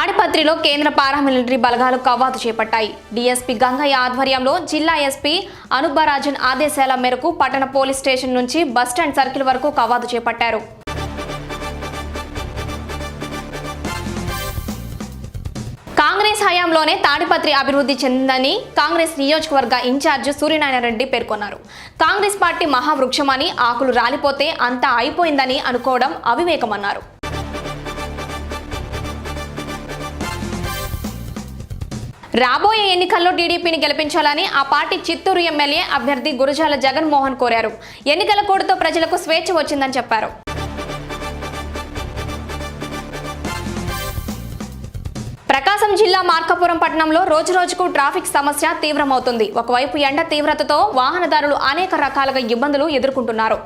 తాడిపత్రిలో కేంద్ర పారామిలిటరీ బలగాలు కవాతు చేపట్టాయి. డీఎస్పీ గంగయ్య ఆధ్వర్యంలో జిల్లా ఎస్పీ అనుబరాజన్ ఆదేశాల మేరకు పట్టణ పోలీస్ స్టేషన్ నుంచి బస్టాండ్ సర్కిల్ వరకు కవాతు చేపట్టారు. కాంగ్రెస్ హయాంలోనే తాడిపత్రి అభివృద్ధి చెందిందని కాంగ్రెస్ నియోజకవర్గ ఇన్ఛార్జ్ సూర్యనారాయణ రెడ్డి పేర్కొన్నారు. కాంగ్రెస్ పార్టీ మహావృక్షమని ఆకులు రాలిపోతే అంతా అయిపోయిందని అనుకోవడం అవివేకమన్నారు. రాబోయే ఎన్నికల్లో టీడీపీని గెలిపించాలని ఆ పార్టీ చిత్తూరు ఎమ్మెల్యే అభ్యర్థి గురజాల జగన్మోహన్ కోరారు. ఎన్నికల కోడ్తో ప్రజలకు స్వేచ్ఛ వచ్చిందని చెప్పారు. ప్రకాశం జిల్లా మార్కాపురం పట్టణంలో రోజురోజుకు ట్రాఫిక్ సమస్య తీవ్రమవుతుంది. ఒకవైపు ఎండ తీవ్రతతో వాహనదారులు అనేక రకాలుగా ఇబ్బందులు ఎదుర్కొంటున్నారు.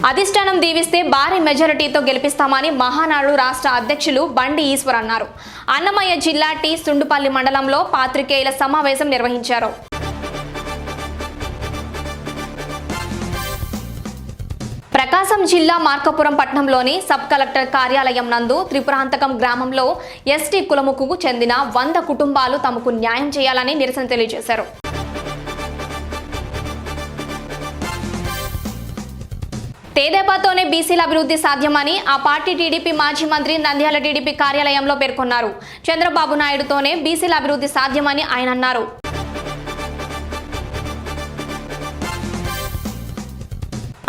అధిష్టానం దీవిస్తే భారీ మెజారిటీతో గెలిపిస్తామని మహానాడు రాష్ట్ర అధ్యక్షులు బండి ఈశ్వర్ అన్నారు. అన్నమయ్య జిల్లా టి సుండుపల్లి మండలంలో పాత్రికేయుల సమావేశం నిర్వహించారు. ప్రకాశం జిల్లా మార్కాపురం పట్టణంలోని సబ్ కలెక్టర్ కార్యాలయం నందు త్రిపురాంతకం గ్రామంలో ఎస్టీ కులముకు చెందిన 100 కుటుంబాలు తమకు న్యాయం చేయాలని నిరసన తెలియజేశారు. తేదేపాతోనే బీసీల అభివృద్ధి సాధ్యమని ఆ పార్టీ టీడీపీ మాజీ మంత్రి నంద్యాల టీడీపీ కార్యాలయంలో పేర్కొన్నారు. చంద్రబాబు నాయుడుతోనే బీసీల అభివృద్ధి సాధ్యమని ఆయన అన్నారు.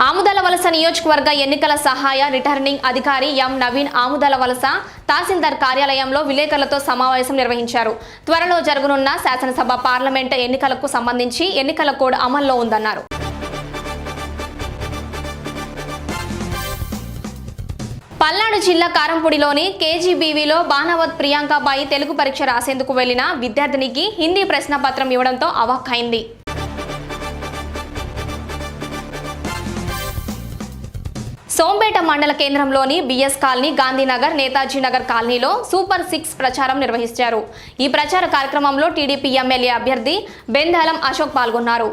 ఆముదాల వలస నియోజకవర్గ ఎన్నికల సహాయ రిటర్నింగ్ అధికారి ఎం నవీన్ ఆముదాల వలస తహసీల్దార్ కార్యాలయంలో విలేకరులతో సమావేశం నిర్వహించారు. త్వరలో జరగనున్న శాసనసభ పార్లమెంట్ ఎన్నికలకు సంబంధించి ఎన్నికల కోడ్ అమల్లో ఉందన్నారు. పల్నాడు జిల్లా కారంపూడిలోని కేజీబీవీలో బాణావత్ ప్రియాంకాబాయి తెలుగు పరీక్ష రాసేందుకు వెళ్లిన విద్యార్థినికి హిందీ ప్రశ్నపత్రం ఇవ్వడంతో అవాక్కైంది. సోంపేట మండల కేంద్రంలోని బిఎస్ కాలనీ, గాంధీనగర్, నేతాజీ నగర్ కాలనీలో సూపర్ 6 ప్రచారం నిర్వహించారు. ఈ ప్రచార కార్యక్రమంలో టీడీపీ ఎమ్మెల్యే అభ్యర్థి బెందాలం అశోక్ పాల్గొన్నారు.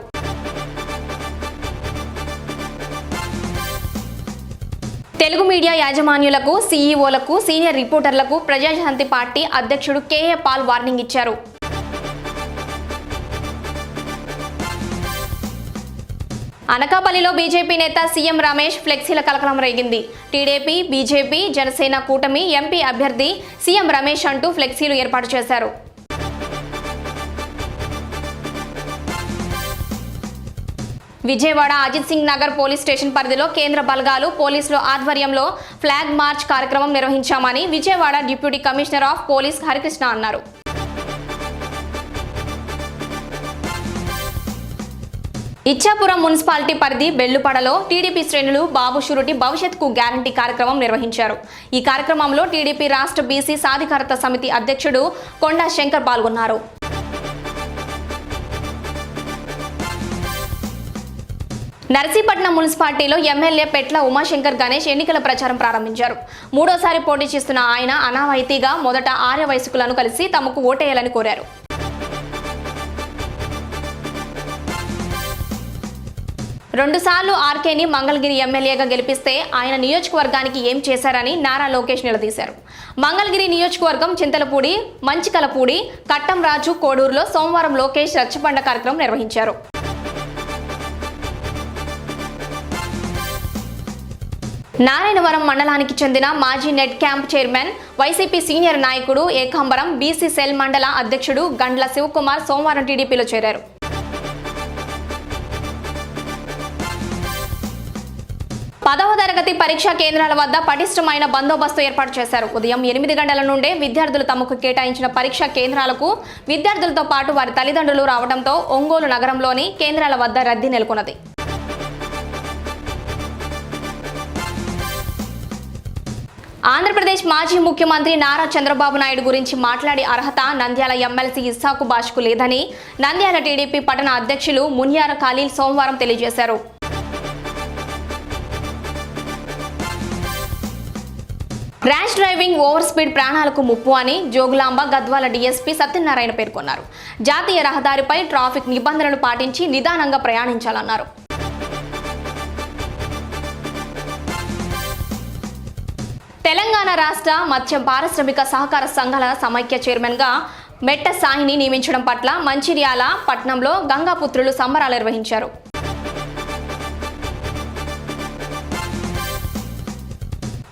తెలుగు మీడియా యాజమాన్యులకు, సీఈఓలకు, సీనియర్ రిపోర్టర్లకు ప్రజాశాంతి పార్టీ అధ్యక్షుడు కేఏ పాల్ వార్నింగ్ ఇచ్చారు. అనకాపల్లిలో బీజేపీ నేత సీఎం రమేష్ ఫ్లెక్సీల కలకలం రేగింది. టీడీపీ, బీజేపీ, జనసేన కూటమి ఎంపీ అభ్యర్థి సీఎం రమేష్ అంటూ ఫ్లెక్సీలు ఏర్పాటు చేశారు. విజయవాడ అజిత్ సింగ్ నగర్ పోలీస్ స్టేషన్ పరిధిలో కేంద్ర బలగాలు, పోలీసుల ఆధ్వర్యంలో ఫ్లాగ్ మార్చ్ కార్యక్రమం నిర్వహించామని Vijayawada deputy commissioner of police Harikrishna అన్నారు. ఇచ్చాపురం మున్సిపాలిటీ పరిధి బెల్లుపడలో టీడీపీ శ్రేణులు బాబు షూరిటీ భవిష్యత్కు గ్యారంటీ కార్యక్రమం నిర్వహించారు. ఈ కార్యక్రమంలో టీడీపీ రాష్ట్ర బీసీ సాధికారత సమితి అధ్యక్షుడు కొండా శంకర్ పాల్గొన్నారు. నర్సీపట్నం మున్సిపాలిటీలో ఎమ్మెల్యే పెట్ల ఉమాశంకర్ గణేష్ ఎన్నికల ప్రచారం ప్రారంభించారు. మూడోసారి పోటీ చేస్తున్న ఆయన అనావాయితీగా మొదట ఆర్య వయస్కులను కలిసి తమకు ఓటేయాలని కోరారు. రెండుసార్లు ఆర్కేని మంగళగిరి ఎమ్మెల్యేగా గెలిపిస్తే ఆయన నియోజకవర్గానికి ఏం చేశారని నారా లోకేష్ నిలదీశారు. మంగళగిరి నియోజకవర్గం చింతలపూడి, మంచికలపూడి, కట్టంరాజు, కోడూరులో సోమవారం లోకేష్ రచ్చబండ కార్యక్రమం నిర్వహించారు. నారాయణవరం మండలానికి చెందిన మాజీ net camp chairman, YCP senior నాయకుడు ఏకాంబరం, బీసీ సెల్ మండల అధ్యక్షుడు గండ్ల శివకుమార్ సోమవారం టీడీపీలో చేరారు. పదవ తరగతి పరీక్షా కేంద్రాల వద్ద పటిష్టమైన బందోబస్తు ఏర్పాటు చేశారు. ఉదయం 8 గంటల నుండే విద్యార్థులు తమకు కేటాయించిన పరీక్షా కేంద్రాలకు విద్యార్థులతో పాటు వారి తల్లిదండ్రులు రావడంతో ఒంగోలు నగరంలోని కేంద్రాల వద్ద రద్దీ నెలకొన్నది. ఆంధ్రప్రదేశ్ మాజీ ముఖ్యమంత్రి నారా చంద్రబాబు నాయుడు గురించి మాట్లాడే అర్హత నంద్యాల ఎమ్మెల్సీ ఇస్సాకు బాష్కు లేదని నంద్యాల టీడీపీ పట్టణ అధ్యక్షులు మున్యార ఖలీల్ సోమవారం తెలియజేశారు. ర్యాష్ డ్రైవింగ్, ఓవర్ స్పీడ్ ప్రాణాలకు ముప్పు అని జోగులాంబ గద్వాల డీఎస్పీ సత్యనారాయణ పేర్కొన్నారు. జాతీయ రహదారిపై ట్రాఫిక్ నిబంధనలు పాటించి నిదానంగా ప్రయాణించాలన్నారు. తెలంగాణ రాష్ట్ర మత్స్య పారిశ్రామిక సహకార సంఘాల సమైక్య చైర్మన్గా మెట్ట సాయిని నియమించడం పట్ల మంచిర్యాల పట్టణంలో గంగాపుత్రులు సంబరాలు నిర్వహించారు.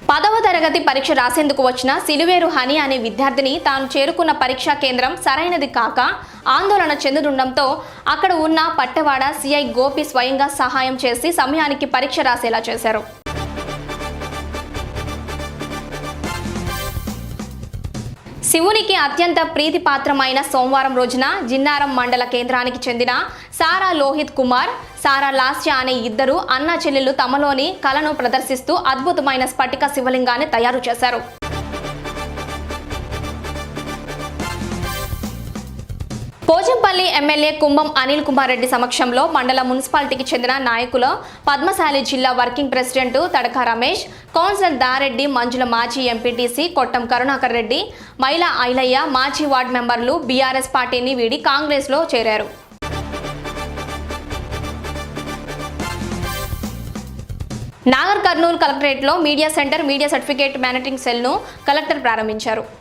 10వ తరగతి పరీక్ష రాసేందుకు వచ్చిన సిలివేరు హని అనే విద్యార్థిని తాను చేరుకున్న పరీక్షా కేంద్రం సరైనది కాక ఆందోళన చెందుతుండటంతో అక్కడ ఉన్న పట్టవాడ సిఐ గోపి స్వయంగా సహాయం చేసి సమయానికి పరీక్ష రాసేలా చేశారు. శివునికి అత్యంత ప్రీతిపాత్రమైన సోమవారం రోజున జిన్నారం మండల కేంద్రానికి చెందిన సారా లోహిత్ కుమార్, సారా లాస్య అనే ఇద్దరు అన్నా చెల్లెలు తమలోని కళను ప్రదర్శిస్తూ అద్భుతమైన స్ఫటిక శివలింగాన్ని తయారు చేశారు. పోచంపల్లి ఎమ్మెల్యే కుంభం అనిల్ కుమార్ రెడ్డి సమక్షంలో మండల మున్సిపాలిటీకి చెందిన నాయకుల పద్మశాలి జిల్లా వర్కింగ్ ప్రెసిడెంట్ తడక రమేష్, కౌన్సిలర్ దారెడ్డి మంజుల, మాజీ ఎంపీటీసీ కొట్టం కరుణాకర్ రెడ్డి, మైలా ఐలయ్య, మాజీ వార్డు మెంబర్లు బీఆర్ఎస్ పార్టీని వీడి కాంగ్రెస్లో చేరారు. నాగర్ కర్నూలు కలెక్టరేట్లో media centre, media certificate monitoring సెల్ను కలెక్టర్ ప్రారంభించారు.